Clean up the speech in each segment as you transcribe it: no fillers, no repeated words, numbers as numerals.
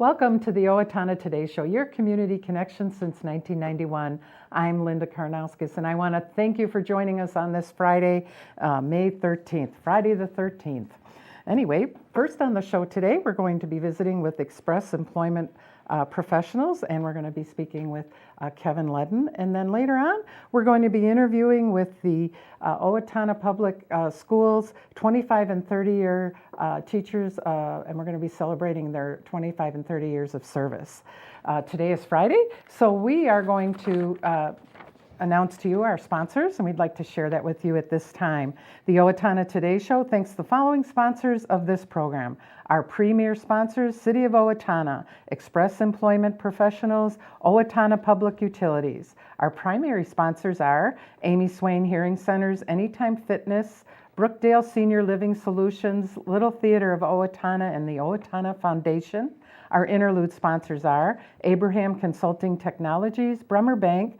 Welcome to the Owatonna Today Show, your community connection since 1991. I'm Linda Karnauskas, and I want to thank you for joining us on this Friday, May 13th, Friday the 13th. Anyway, first on the show today, we're going to be visiting with Express Employment professionals, and we're going to be speaking with Kevin Ludden. And then later on, we're going to be interviewing with the Owatonna Public Schools 25 and 30-year teachers, and we're going to be celebrating their 25 and 30 years of service. Today is Friday, so we are going to announce to you our sponsors, and we'd like to share that with you at this time. The Owatonna Today Show thanks the following sponsors of this program. Our premier sponsors, City of Owatonna, Express Employment Professionals, Owatonna Public Utilities. Our primary sponsors are Amy Swain Hearing Centers, Anytime Fitness, Brookdale Senior Living Solutions, Little Theater of Owatonna, and the Owatonna Foundation. Our interlude sponsors are Abraham Consulting Technologies, Bremer Bank,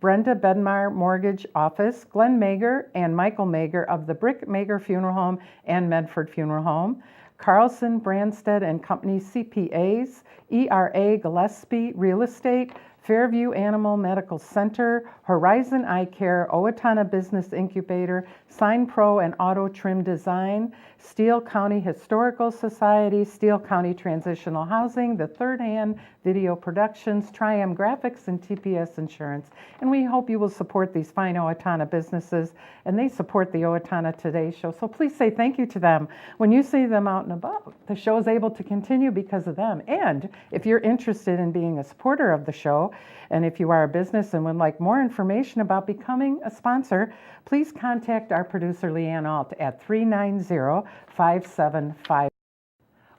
Brenda Bedmar Mortgage Office, Glenn Mager and Michael Mager of the Brick Mager Funeral Home and Medford Funeral Home, Carlson, Branstead and Company CPAs, ERA Gillespie Real Estate, Fairview Animal Medical Center, Horizon Eye Care, Owatonna Business Incubator, Sign Pro and Auto Trim Design, Steele County Historical Society, Steele County Transitional Housing, The Third Hand Video Productions, Triam Graphics, and TPS Insurance. And we hope you will support these fine Owatonna businesses, and they support the Owatonna Today Show. So please say thank you to them. When you see them out and about, the show is able to continue because of them. And if you're interested in being a supporter of the show, and if you are a business and would like more information about becoming a sponsor, please contact our producer Leanne Alt at 390-5755.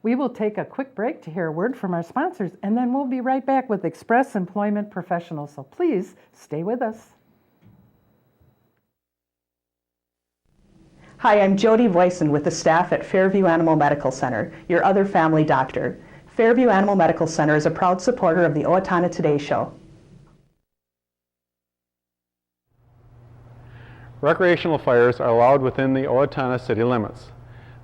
We will take a quick break to hear a word from our sponsors, and then we'll be right back with Express Employment Professionals. So please stay with us. Hi, I'm Jody Voisin with the staff at Fairview Animal Medical Center, your other family doctor. Fairview Animal Medical Center is a proud supporter of the Owatonna Today Show. Recreational fires are allowed within the Owatonna city limits.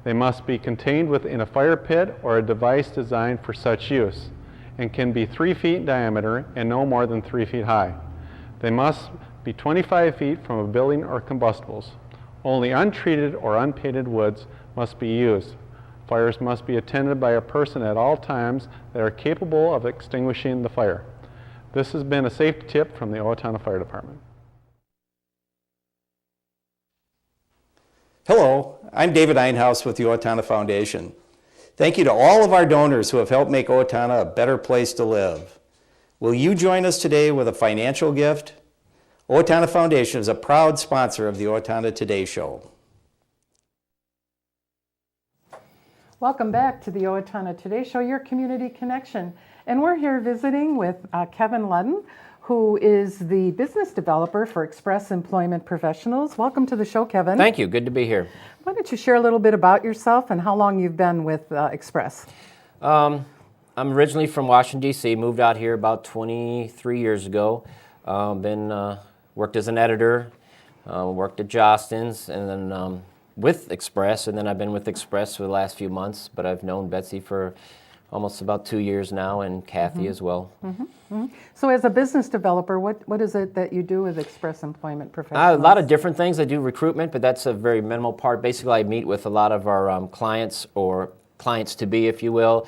They must be contained within a fire pit or a device designed for such use, and can be 3 feet in diameter and no more than 3 feet high. They must be 25 feet from a building or combustibles. Only untreated or unpainted woods must be used. Fires must be attended by a person at all times that are capable of extinguishing the fire. This has been a safety tip from the Owatonna Fire Department. Hello, I'm David Einhaus with the Owatonna Foundation. Thank you to all of our donors who have helped make Owatonna a better place to live. Will you join us today with a financial gift? Owatonna Foundation is a proud sponsor of the Owatonna Today Show. Welcome back to the Owatonna Today Show, your community connection. And we're here visiting with Kevin Ludden, who is the business developer for Express Employment Professionals. Welcome to the show, Kevin. Thank you. Good to be here. Why don't you share a little bit about yourself and how long you've been with Express? I'm originally from Washington, D.C., moved out here about 23 years ago. Worked as an editor, worked at Jostens, and then with Express, and then I've been with Express for the last few months, but I've known Betsy for almost about 2 years now, and Kathy as well. So as a business developer, what is it that you do with Express Employment Professionals? A lot of different things. I do recruitment, but that's a very minimal part. Basically, I meet with a lot of our clients, or clients-to-be, if you will,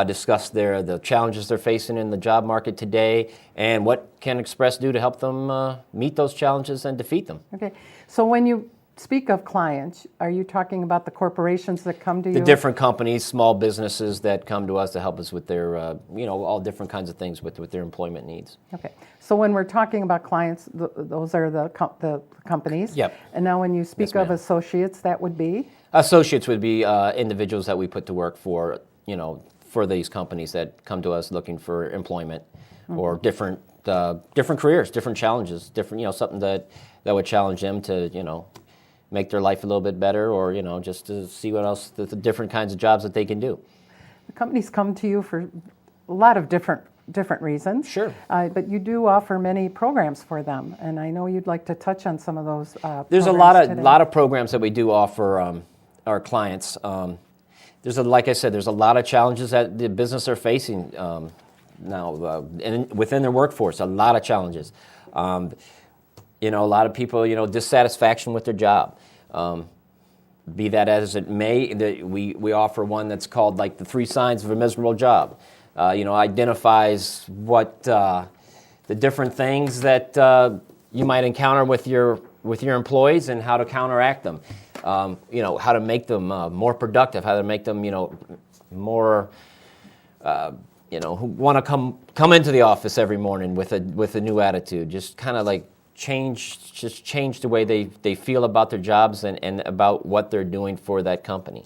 discuss the challenges they're facing in the job market today, and what can Express do to help them meet those challenges and defeat them. Okay, so when you speak of clients, are you talking about the corporations that come to you? The different companies, small businesses that come to us to help us with their, all different kinds of things with their employment needs. Okay, so when we're talking about clients, those are the companies. Yep. And now when you speak of associates, that would be? Associates would be individuals that we put to work for, for these companies that come to us looking for employment or different careers, different challenges, different, something that would challenge them to, make their life a little bit better, or just to see what else, the different kinds of jobs that they can do. The companies come to you for a lot of different reasons. Sure. But you do offer many programs for them, and I know you'd like to touch on some of those. There's a lot of programs that we do offer our clients. like I said, there's a lot of challenges that the business are facing now within their workforce. A lot of challenges. A lot of people, dissatisfaction with their job. Be that as it may, we offer one that's called like the 3 signs of a miserable job. Identifies what the different things that you might encounter with your employees and how to counteract them. How to make them more productive, how to make them, more, who want to come into the office every morning with a new attitude. Just kind of like change the way they feel about their jobs and about what they're doing for that company.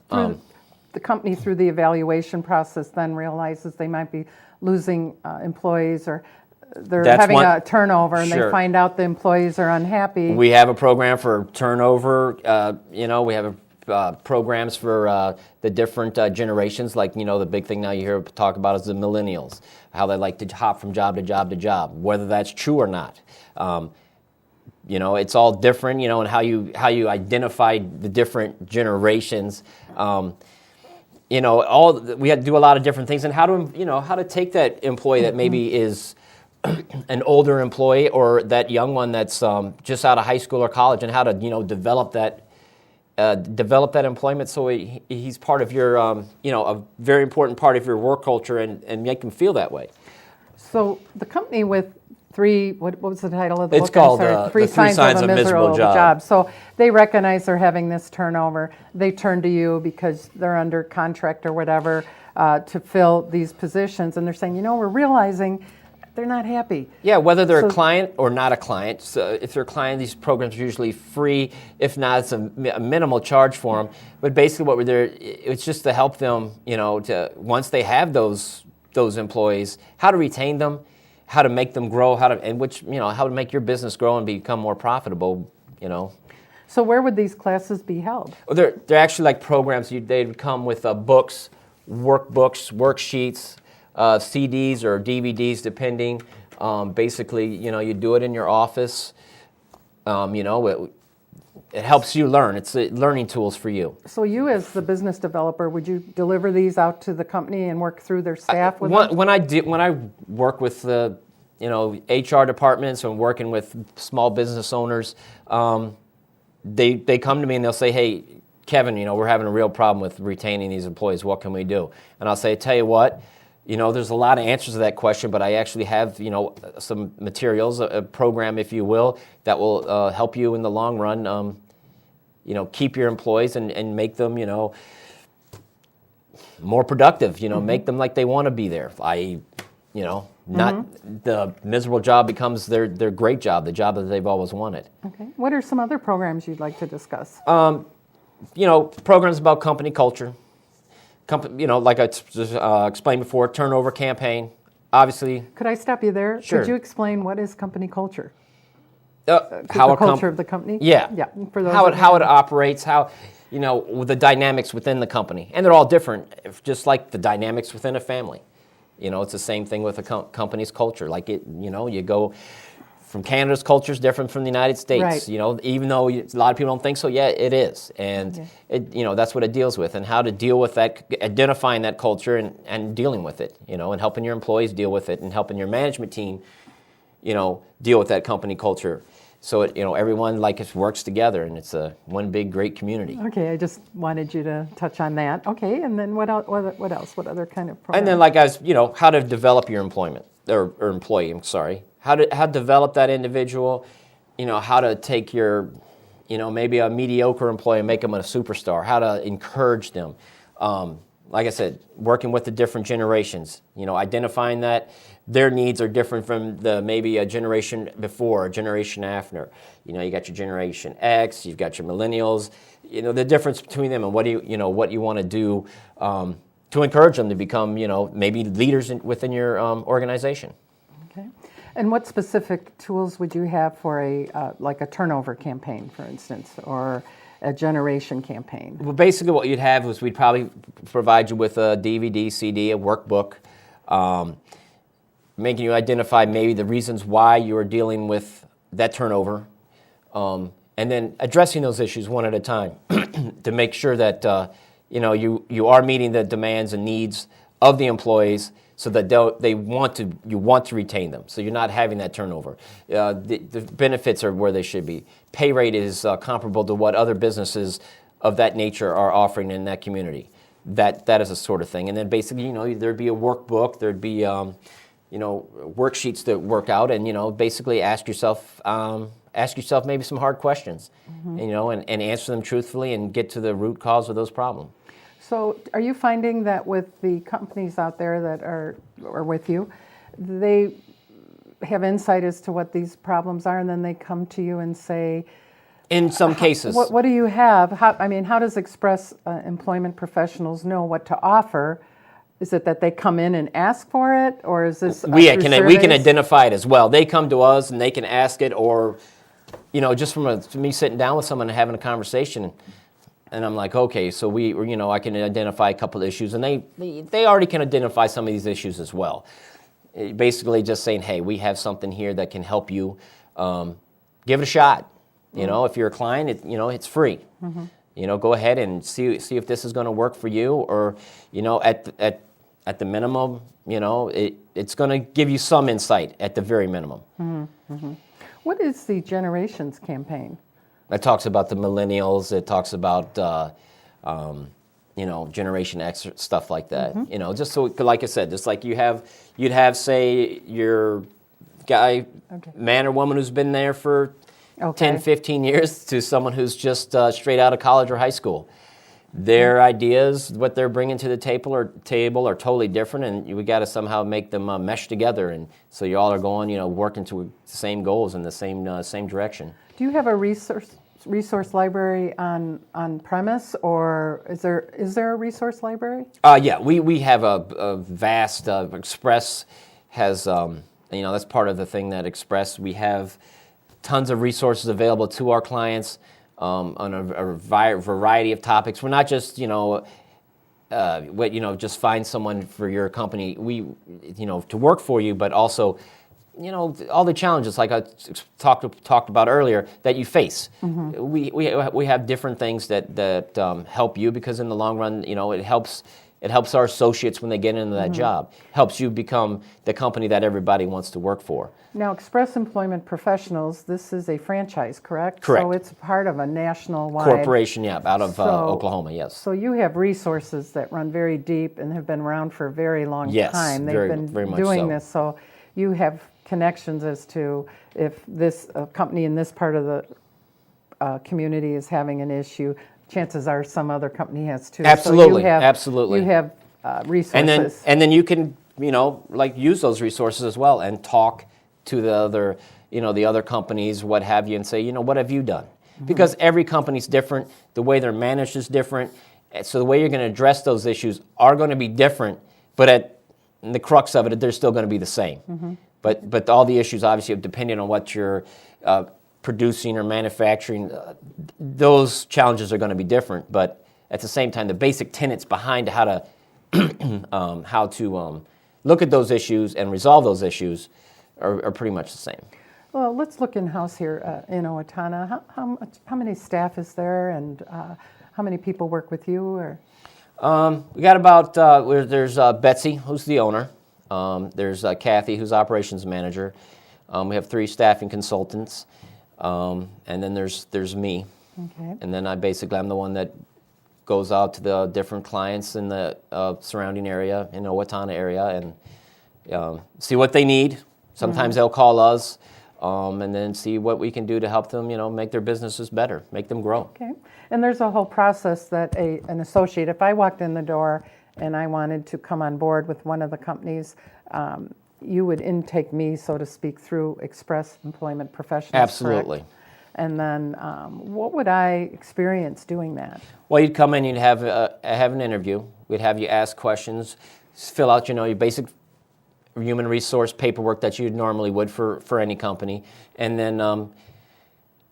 The company, through the evaluation process, then realizes they might be losing employees, or they're having a turnover, and they find out the employees are unhappy. We have a program for turnover. We have programs for the different generations. Like, the big thing now you hear talk about is the millennials, how they like to hop from job to job to job, whether that's true or not. It's all different, and how you identify the different generations. We had to do a lot of different things, and how to take that employee that maybe is an older employee, or that young one that's just out of high school or college, and how to develop that employment so he's part of your a very important part of your work culture, and make him feel that way. So the company with what was the title of the book? It's called Three Signs of a Miserable Job. So they recognize they're having this turnover. They turn to you because they're under contract or whatever to fill these positions, and they're saying, we're realizing they're not happy. Yeah, whether they're a client or not a client. So if they're a client, these programs are usually free. If not, it's a minimal charge for them. But basically, what we're there, it's just to help them, to once they have those employees, how to retain them, how to make them grow, how to make your business grow and become more profitable. So where would these classes be held? Well, they're actually like programs. They'd come with books, workbooks, worksheets, CDs or DVDs, depending. Basically, you do it in your office. It helps you learn. It's learning tools for you. So you, as the business developer, would you deliver these out to the company and work through their staff with them? When I work with the HR departments and working with small business owners, they come to me and they'll say, "Hey, Kevin, we're having a real problem with retaining these employees. What can we do?" And I'll say, "Tell you what, there's a lot of answers to that question, but I actually have some materials, a program, if you will, that will help you in the long run. Keep your employees and make them more productive. Make them like they want to be there. Not the miserable job becomes their great job, the job that they've always wanted." Okay. What are some other programs you'd like to discuss? Programs about company culture. Like I explained before, turnover campaign. Obviously. Could I stop you there? Sure. Could you explain what is company culture? How the culture of the company? Yeah. Yeah. For those how it operates, how the dynamics within the company, and they're all different, just like the dynamics within a family. It's the same thing with a company's culture. Like you go from Canada's culture is different from the United States. Right. Even though a lot of people don't think so, yeah, it is, and that's what it deals with, and how to deal with that, identifying that culture and dealing with it, and helping your employees deal with it, and helping your management team, deal with that company culture, so everyone works together, and it's one big great community. Okay, I just wanted you to touch on that. Okay, and then what else? What other kind of programs? And then how to develop your employment or employee. I'm sorry. How to develop that individual, how to take your, maybe a mediocre employee and make them a superstar, how to encourage them. Like I said, working with the different generations, identifying that their needs are different from maybe a generation before, a generation after. You got your Generation X, you've got your millennials, the difference between them and what you want to do to encourage them to become, maybe leaders within your organization. Okay. And what specific tools would you have for a turnover campaign, for instance, or a generation campaign? Well, basically what you'd have was we'd probably provide you with a DVD, CD, a workbook, making you identify maybe the reasons why you are dealing with that turnover, and then addressing those issues one at a time to make sure that you are meeting the demands and needs of the employees, so that you want to retain them. So you're not having that turnover. The benefits are where they should be. Pay rate is comparable to what other businesses of that nature are offering in that community. That is a sort of thing. And then basically, there'd be a workbook, there'd be worksheets that work out, and basically ask yourself maybe some hard questions, and answer them truthfully and get to the root cause of those problems. So are you finding that with the companies out there that are with you, they have insight as to what these problems are, and then they come to you and say, in some cases. What do you have? How does Express Employment Professionals know what to offer? Is it that they come in and ask for it, or is this we can identify it as well. They come to us and they can ask it, or just from me sitting down with someone and having a conversation, and I'm like, okay, so I can identify a couple of issues, and they already can identify some of these issues as well. Basically, just saying, hey, we have something here that can help you. Give it a shot. If you're a client, it's free. Go ahead and see if this is going to work for you, or at the minimum, it's going to give you some insight at the very minimum. What is the Generations campaign? It talks about the millennials. It talks about Generation X, stuff like that. Just so, like I said, just like you'd have, say, your guy, man or woman who's been there for 10, 15 years to someone who's just straight out of college or high school. Their ideas, what they're bringing to the table are totally different, and we got to somehow make them mesh together, and so you all are going, working to the same goals in the same direction. Do you have a resource library on premise, or is there a resource library? Yeah, we have a vast Express has that's part of the thing that Express, we have tons of resources available to our clients on a variety of topics. We're not just just find someone for your company to work for you, but also all the challenges like I talked about earlier that you face. We have different things that help you, because in the long run, it helps our associates when they get into that job. Helps you become the company that everybody wants to work for. Now, Express Employment Professionals, this is a franchise, correct? Correct. So it's part of a national-wide corporation, out of Oklahoma, yes. So you have resources that run very deep and have been around for a very long time. They've been very much doing so. this, so you have connections as to if this company in this part of the community is having an issue. Chances are some other company has too. Absolutely, so absolutely. You have resources. And then you can, use those resources as well and talk to the other companies, what have you, and say, what have you done? Because every company's different, the way they're managed is different, so the way you're going to address those issues are going to be different, but in the crux of it, they're still going to be the same. But all the issues, obviously, depending on what you're producing or manufacturing, those challenges are going to be different. But at the same time, the basic tenets behind how to look at those issues and resolve those issues are pretty much the same. Well, let's look in-house here in Owatonna. How many staff is there, and how many people work with you? Or we got about there's Betsy, who's the owner. There's Kathy, who's operations manager. We have 3 staffing consultants, and then there's me. Okay. And then I'm the one that goes out to the different clients in the surrounding area, in the Owatonna area, and see what they need. Sometimes they'll call us, and then see what we can do to help them, make their businesses better, make them grow. Okay. And there's a whole process that an associate, if I walked in the door and I wanted to come on board with one of the companies, you would intake me, so to speak, through Express Employment Professionals. Absolutely. Correct? And then what would I experience doing that? Well, you'd come in, you'd have an interview. We'd have you ask questions, fill out, your basic human resource paperwork that you normally would for any company, and then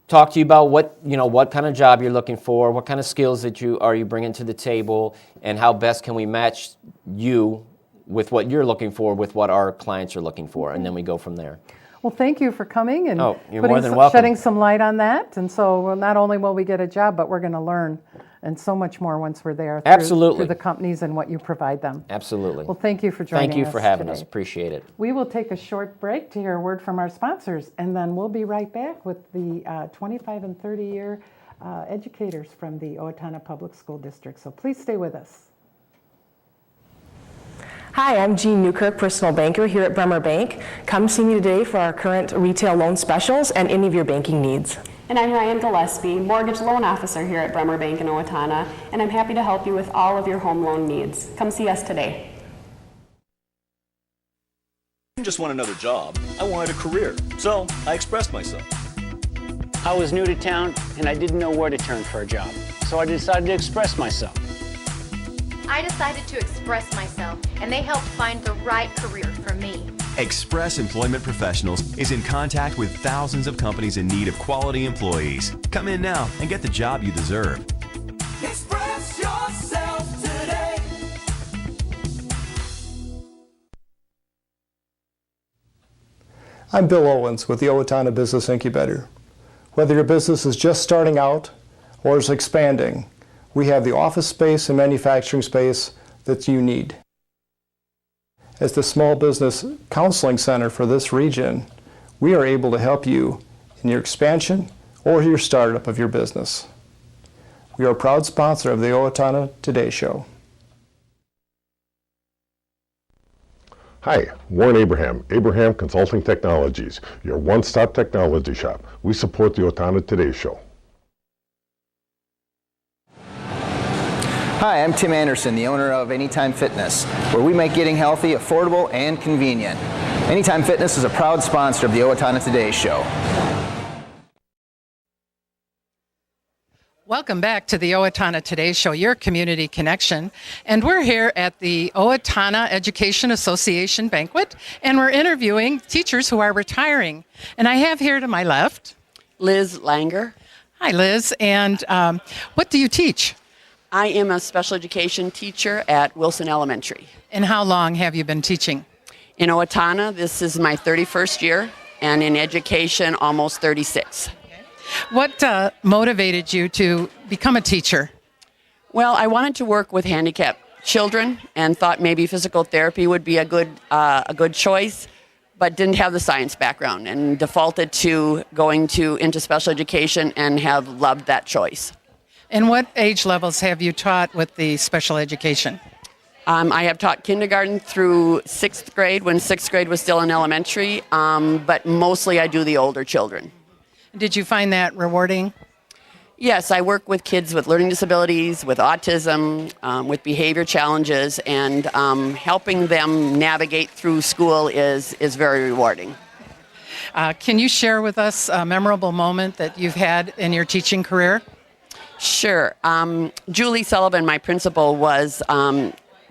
talk to you about what kind of job you're looking for, what kind of skills that you bringing to the table, and how best can we match you with what you're looking for with what our clients are looking for, and then we go from there. Well, thank you for coming and you're more than welcome. shedding some light on that. And so not only will we get a job, but we're going to learn and so much more once we're there Absolutely. through the companies and what you provide them. Absolutely. Well, thank you for joining us. Thank you for having today. us. Appreciate it. We will take a short break to hear a word from our sponsors, and then we'll be right back with the 25 and 30-year educators from the Owatonna Public School District. So please stay with us. Hi, I'm Jean Newkirk, personal banker here at Bremer Bank. Come see me today for our current retail loan specials and any of your banking needs. And I'm Ryan Gillespie, mortgage loan officer here at Bremer Bank in Owatonna, and I'm happy to help you with all of your home loan needs. Come see us today. I didn't just want another job, I wanted a career, so I expressed myself. I was new to town and I didn't know where to turn for a job, so I decided to express myself. I decided to express myself, and they helped find the right career for me. Express Employment Professionals is in contact with thousands of companies in need of quality employees. Come in now and get the job you deserve. Express yourself today. I'm Bill Owens with the Owatonna Business Incubator. Whether your business is just starting out or is expanding, we have the office space and manufacturing space that you need. As the Small Business Counseling Center for this region, we are able to help you in your expansion or your startup of your business. We are a proud sponsor of the Owatonna Today Show. Hi, Warren Abraham, Abraham Consulting Technologies, your one-stop technology shop. We support the Owatonna Today Show. Hi, I'm Tim Anderson, the owner of Anytime Fitness, where we make getting healthy affordable and convenient. Anytime Fitness is a proud sponsor of the Owatonna Today Show. Welcome back to the Owatonna Today Show, your community connection. And we're here at the Owatonna Education Association banquet, and we're interviewing teachers who are retiring. And I have here to my left Liz Langer. Hi, Liz. And what do you teach? I am a special education teacher at Wilson Elementary. And how long have you been teaching? In Owatonna, this is my 31st year, and in education, almost 36. What motivated you to become a teacher? Well, I wanted to work with handicapped children and thought maybe physical therapy would be a good choice, but didn't have the science background and defaulted to going into special education and have loved that choice. And what age levels have you taught with the special education? I have taught kindergarten through 6th grade when 6th grade was still in elementary, but mostly I do the older children. Did you find that rewarding? Yes, I work with kids with learning disabilities, with autism, with behavior challenges, and helping them navigate through school is very rewarding. Can you share with us a memorable moment that you've had in your teaching career? Sure. Julie Sullivan, my principal, was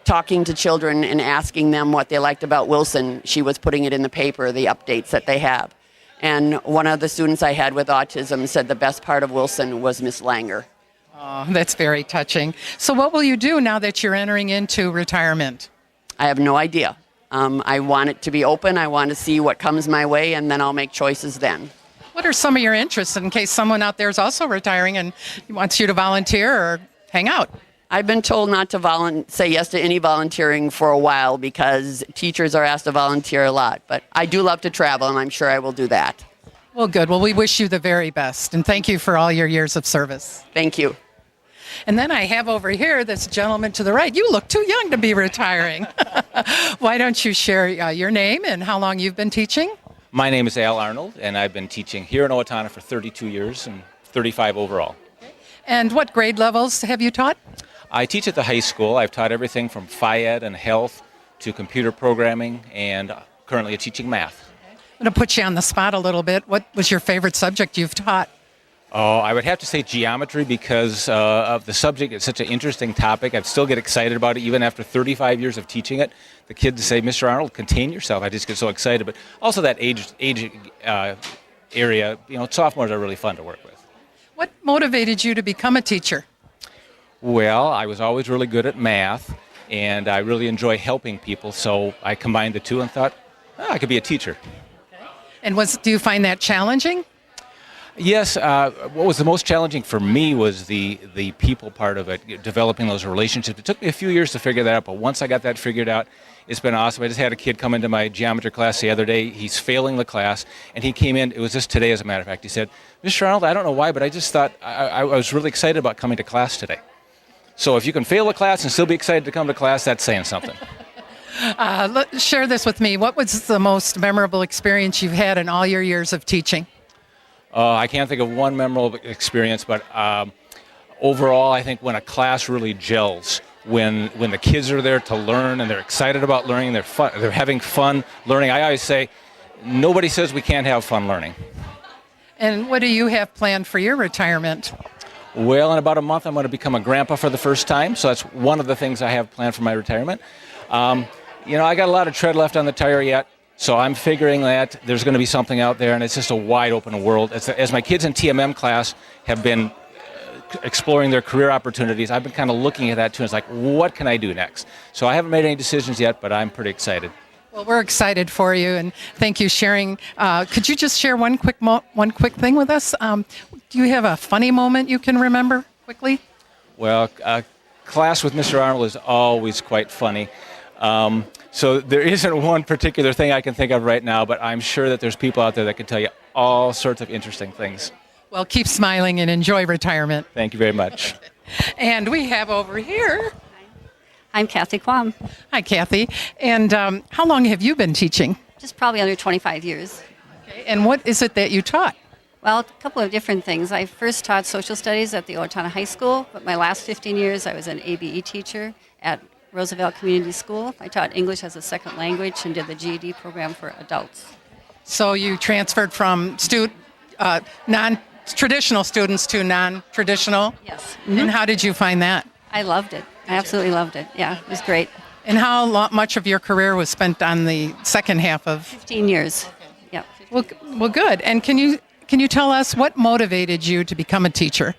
talking to children and asking them what they liked about Wilson. She was putting it in the paper, the updates that they have. And one of the students I had with autism said the best part of Wilson was Miss Langer. Oh, that's very touching. So what will you do now that you're entering into retirement? I have no idea. I want it to be open. I want to see what comes my way, and then I'll make choices then. What are some of your interests in case someone out there is also retiring and wants you to volunteer or hang out? I've been told not to say yes to any volunteering for a while because teachers are asked to volunteer a lot. But I do love to travel, and I'm sure I will do that. Well, good. Well, we wish you the very best, and thank you for all your years of service. Thank you. And then I have over here this gentleman to the right. You look too young to be retiring. Why don't you share your name and how long you've been teaching? My name is Al Arnold, and I've been teaching here in Owatonna for 32 years and 35 overall. And what grade levels have you taught? I teach at the high school. I've taught everything from Phy-Ed and health to computer programming, and currently teaching math. I'm going to put you on the spot a little bit. What was your favorite subject you've taught? Oh, I would have to say geometry because of the subject. It's such an interesting topic. I still get excited about it even after 35 years of teaching it. The kids say, Mr. Arnold, contain yourself. I just get so excited. But also that age area, sophomores are really fun to work with. What motivated you to become a teacher? Well, I was always really good at math, and I really enjoy helping people. So I combined the two and thought, I could be a teacher. And do you find that challenging? Yes, what was the most challenging for me was the people part of it, developing those relationships. It took me a few years to figure that out, but once I got that figured out, it's been awesome. I just had a kid come into my geometry class the other day. He's failing the class, and he came in, it was just today as a matter of fact, he said, Mr. Arnold, I don't know why, but I just thought I was really excited about coming to class today. So if you can fail a class and still be excited to come to class, that's saying something. Share this with me. What was the most memorable experience you've had in all your years of teaching? I can't think of one memorable experience, but overall, I think when a class really gels, when the kids are there to learn and they're excited about learning, they're having fun learning. I always say, nobody says we can't have fun learning. And what do you have planned for your retirement? Well, in about a month, I'm going to become a grandpa for the first time, so that's one of the things I have planned for my retirement. I got a lot of tread left on the tire yet. So I'm figuring that there's going to be something out there, and it's just a wide open world. As my kids in TMM class have been exploring their career opportunities, I've been kind of looking at that too. It's like, what can I do next? So I haven't made any decisions yet, but I'm pretty excited. Well, we're excited for you, and thank you sharing. Could you just share one quick thing with us? Do you have a funny moment you can remember quickly? Well, class with Mr. Arnold is always quite funny. So there isn't one particular thing I can think of right now, but I'm sure that there's people out there that can tell you all sorts of interesting things. Well, keep smiling and enjoy retirement. Thank you very much. And we have over here. I'm Kathy Quam. Hi, Kathy. And how long have you been teaching? Just probably under 25 years. Okay. And what is it that you taught? Well, a couple of different things. I first taught social studies at the Owatonna High School, but my last 15 years I was an ABE teacher at Roosevelt Community School. I taught English as a second language and did the GED program for adults. So you transferred from non-traditional students to non-traditional? Yes. Mm-hmm. And how did you find that? I loved it. I absolutely loved it. Yeah, it was great. And how much of your career was spent on the second half of? 15 years. Okay. Yeah. 15. Well, good. And can you tell us what motivated you to become a teacher?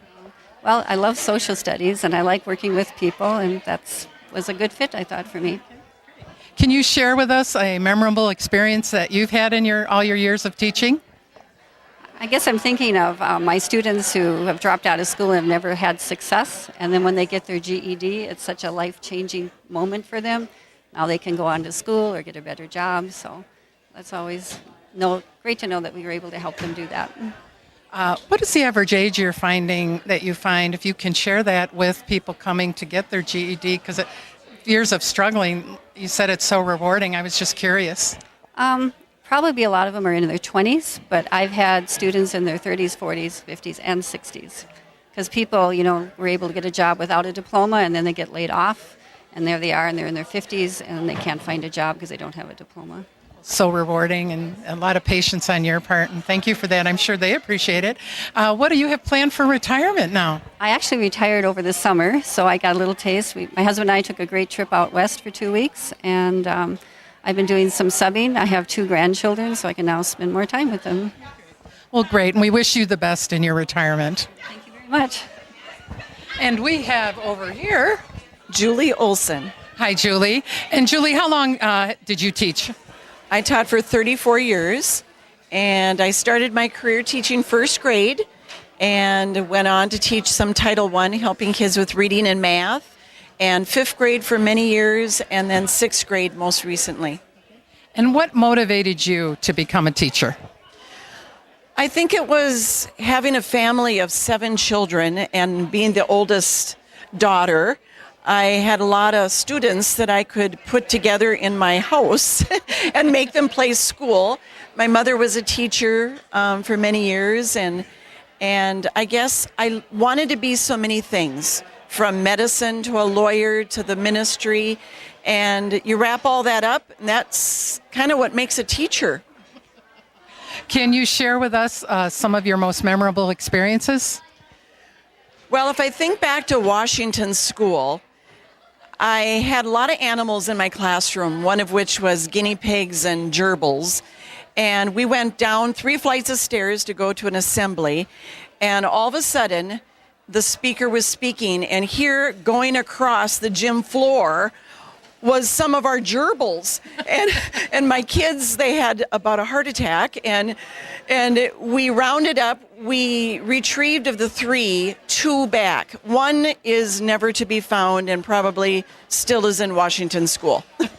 Well, I love social studies and I like working with people, and that was a good fit, I thought, for me. Can you share with us a memorable experience that you've had in all your years of teaching? I guess I'm thinking of my students who have dropped out of school and have never had success, and then when they get their GED, it's such a life-changing moment for them. Now they can go on to school or get a better job, so that's always great to know that we were able to help them do that. What is the average age you find, if you can share that with people coming to get their GED? Because years of struggling, you said it's so rewarding. I was just curious. Probably a lot of them are in their 20s, but I've had students in their 30s, 40s, 50s, and 60s. Because people, were able to get a job without a diploma, and then they get laid off, and there they are, and they're in their 50s, and they can't find a job because they don't have a diploma. So rewarding, and a lot of patience on your part, and thank you for that. I'm sure they appreciate it. What do you have planned for retirement now? I actually retired over the summer, so I got a little taste. My husband and I took a great trip out west for 2 weeks, and I've been doing some subbing. I have 2 grandchildren, so I can now spend more time with them. Well, great, and we wish you the best in your retirement. Thank you very much. And we have over here Julie Olson. Hi, Julie. And Julie, how long did you teach? I taught for 34 years, and I started my career teaching first grade and went on to teach some Title I, helping kids with reading and math, and 5th grade for many years, and then 6th grade most recently. And what motivated you to become a teacher? I think it was having a family of 7 children and being the oldest daughter. I had a lot of students that I could put together in my house and make them play school. My mother was a teacher for many years, and I guess I wanted to be so many things, from medicine to a lawyer to the ministry, and you wrap all that up, and that's kind of what makes a teacher. Can you share with us some of your most memorable experiences? Well, if I think back to Washington School, I had a lot of animals in my classroom, one of which was guinea pigs and gerbils. And we went down 3 flights of stairs to go to an assembly. And all of a sudden, the speaker was speaking. And here, going across the gym floor, was some of our gerbils. And my kids, they had about a heart attack, and we rounded up, we retrieved of the 3, 2 back. 1 is never to be found and probably still is in Washington School. Do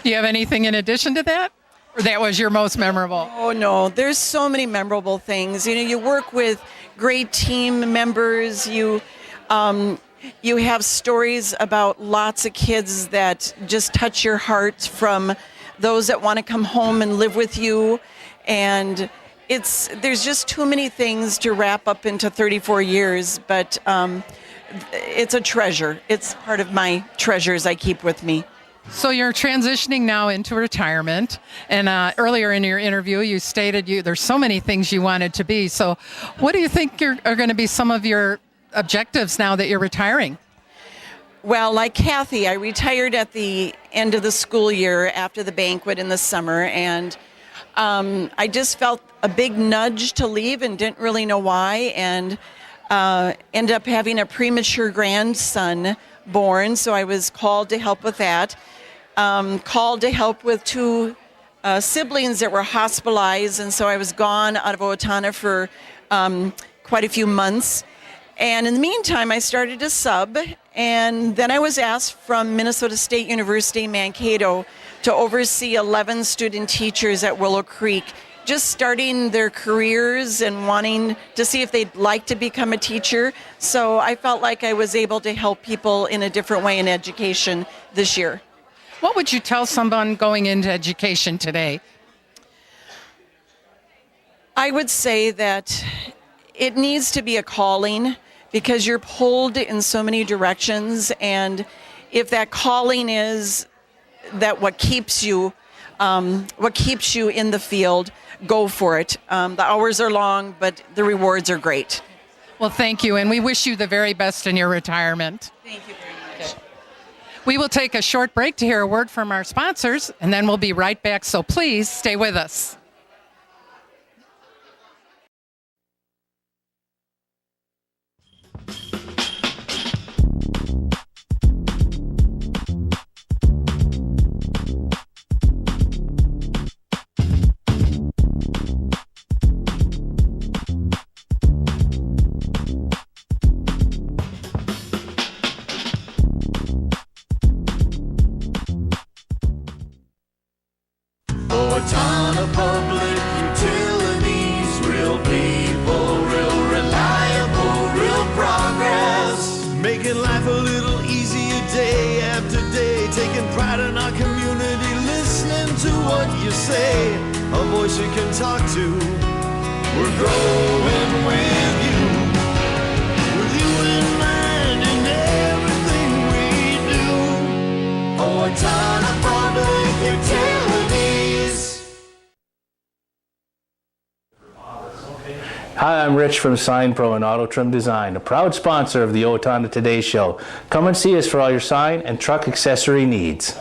you have anything in addition to that? Or that was your most memorable? Oh, no. There's so many memorable things. You know, you work with great team members. You have stories about lots of kids that just touch your heart, from those that want to come home and live with you. And there's just too many things to wrap up into 34 years, but it's a treasure. It's part of my treasures I keep with me. So you're transitioning now into retirement, and earlier in your interview you stated there's so many things you wanted to be. So what do you think are going to be some of your objectives now that you're retiring? Well, like Kathy, I retired at the end of the school year after the banquet in the summer, and I just felt a big nudge to leave and didn't really know why, and ended up having a premature grandson born, so I was called to help with that. Called to help with 2 siblings that were hospitalized, and so I was gone out of Owatonna for quite a few months. And in the meantime, I started to sub, and then I was asked from Minnesota State University Mankato to oversee 11 student teachers at Willow Creek, just starting their careers and wanting to see if they'd like to become a teacher. So I felt like I was able to help people in a different way in education this year. What would you tell someone going into education today? I would say that it needs to be a calling, because you're pulled in so many directions, and if that calling is that what keeps you in the field, go for it. The hours are long, but the rewards are great. Well, thank you, and we wish you the very best in your retirement. Thank you very much. Okay. We will take a short break to hear a word from our sponsors, and then we'll be right back, so please stay with us. Owatonna Public Utilities, real people, real reliable, real progress. Making life a little easier day after day, taking pride in our community, listening to what you say, a voice you can talk to. We're growing with you in mind in everything we do. Owatonna Public Utilities. Hi, I'm Rich from Sign Pro and Auto Trim Design, a proud sponsor of the Owatonna Today Show. Come and see us for all your sign and truck accessory needs.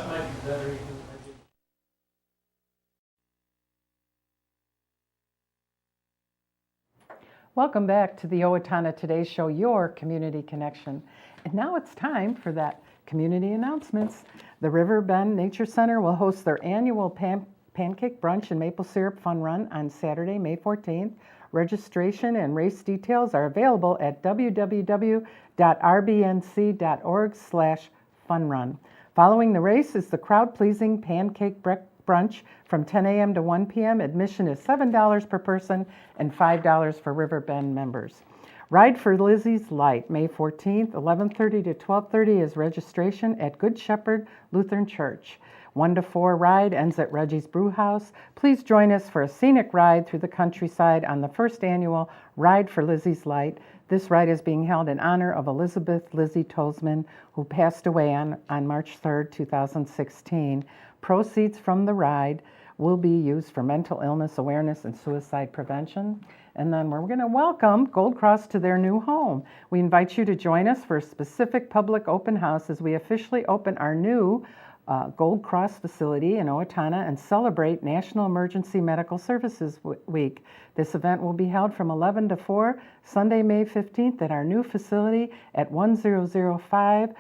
Welcome back to the Owatonna Today Show, your community connection. And now it's time for that community announcements. The River Bend Nature Center will host their annual pancake brunch and maple syrup fun run on Saturday, May 14th. Registration and race details are available at www.rbnc.org/funrun. Following the race is the crowd-pleasing pancake brunch from 10 a.m. to 1 p.m. Admission is $7 per person and $5 for River Bend members. Ride for Lizzie's Light, May 14th, 11:30 to 12:30 is registration at Good Shepherd Lutheran Church. 1 to 4 ride ends at Reggie's Brewhouse. Please join us for a scenic ride through the countryside on the first annual Ride for Lizzie's Light. This ride is being held in honor of Elizabeth Lizzie Tolzman, who passed away on March 3rd, 2016. Proceeds from the ride will be used for mental illness awareness and suicide prevention. And then we're going to welcome Gold Cross to their new home. We invite you to join us for a specific public open house as we officially open our new Gold Cross facility in Owatonna and celebrate National Emergency Medical Services Week. This event will be held from 11 to 4, Sunday, May 15th at our new facility at 1005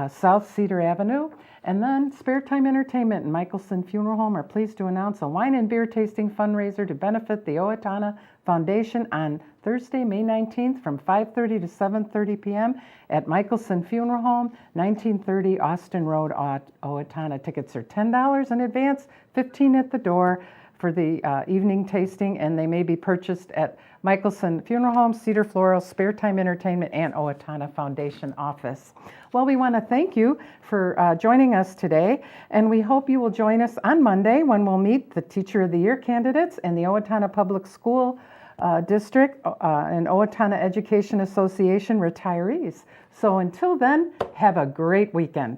South Cedar Avenue. And then Spare Time Entertainment and Michelson Funeral Home are pleased to announce a wine and beer tasting fundraiser to benefit the Owatonna Foundation on Thursday, May 19th from 5:30 to 7:30 p.m. at Michelson Funeral Home, 1930 Austin Road, Owatonna. Tickets are $10 in advance, $15 at the door for the evening tasting, and they may be purchased at Michelson Funeral Home, Cedar Floral, Spare Time Entertainment, and Owatonna Foundation office. Well, we want to thank you for joining us today, and we hope you will join us on Monday when we'll meet the Teacher of the Year candidates and the Owatonna Public School District and Owatonna Education Association retirees. So until then, have a great weekend.